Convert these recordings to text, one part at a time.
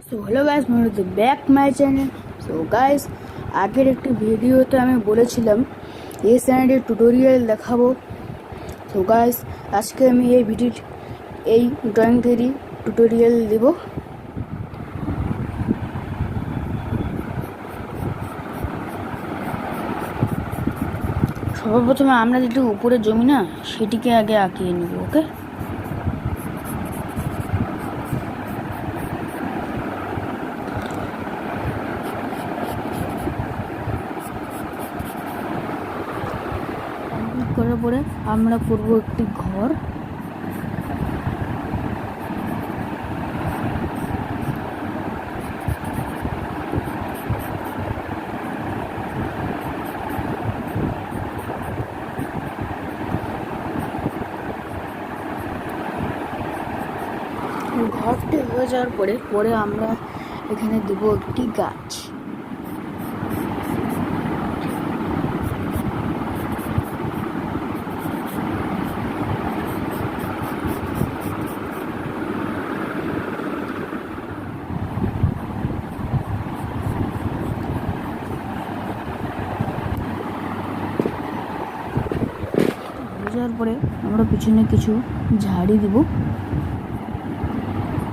So hello guys, welcome back my channel. So guys, আগের একটি ভিডিওতে আমি বলেছিলাম এই চ্যানেলের টিউটোরিয়াল দেখাবো। সো গাইস, আজকে আমি এই ড্রয়িং থেরি টিউটোরিয়াল দেব। সর্বপ্রথমে আমরা যেটি উপরে জমি না সেটিকে আগে আঁকিয়ে নেব। ওকে, করার পরে আমরা করব একটি ঘর। ঘরটি হয়ে যাওয়ার পরে আমরা এখানে দেব একটি গাছ। যাওয়ার পরে আমরা পিছনে কিছু ঝাড়ি দিব।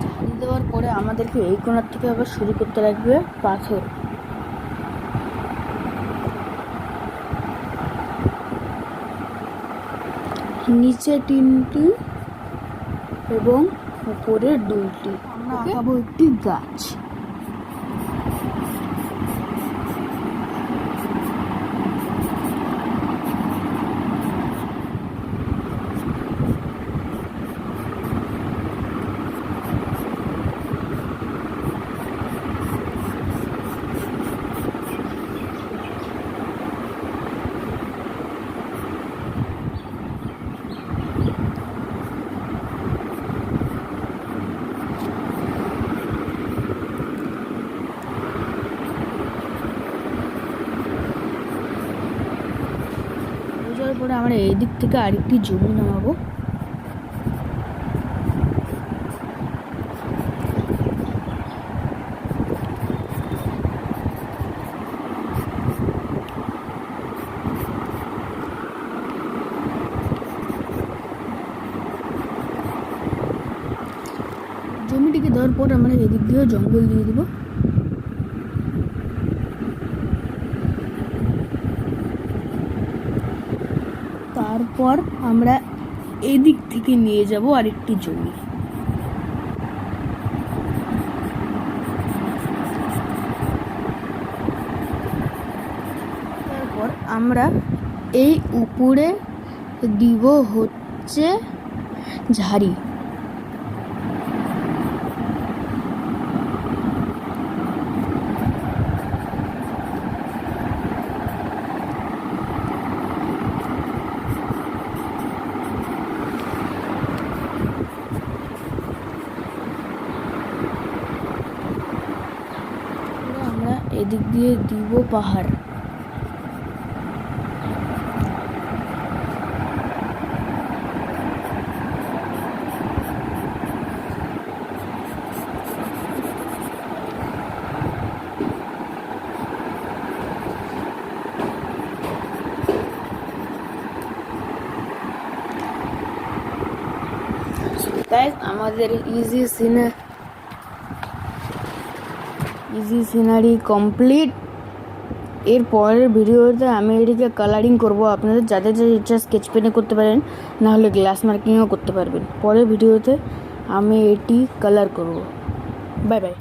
ঝাড়ি দেওয়ার পরে আমাদেরকে এই কোণার থেকে আবার শুরু করতে লাগবে পাথর। নিচে 3টি এবং উপরে 2টি। আমরা আঁকাবো একটি গাছ। পরে আমরা এই দিক থেকে আরেকটি জমি নামাবো। জমিটিকে দেওয়ার পর আমরা এদিক দিয়েও জঙ্গল দিয়ে দিব। তারপর আমরা এদিক থেকে নিয়ে যাব আরেকটি জমি। তারপর আমরা এই উপরে দিব হচ্ছে ঝাড়ি। এদিক দিয়ে দিব পাহাড়। আমাদের ইজি সিনারি কমপ্লিট। এর পরের ভিডিওতে আমি এটিকে কালারিং করব। আপনাদের যাদের ইচ্ছা স্কেচ পেনে করতে পারেন, না হলে গ্লাস মার্কিংও করতে পারবেন। পরের ভিডিওতে আমি এটি কালার করব। Bye bye.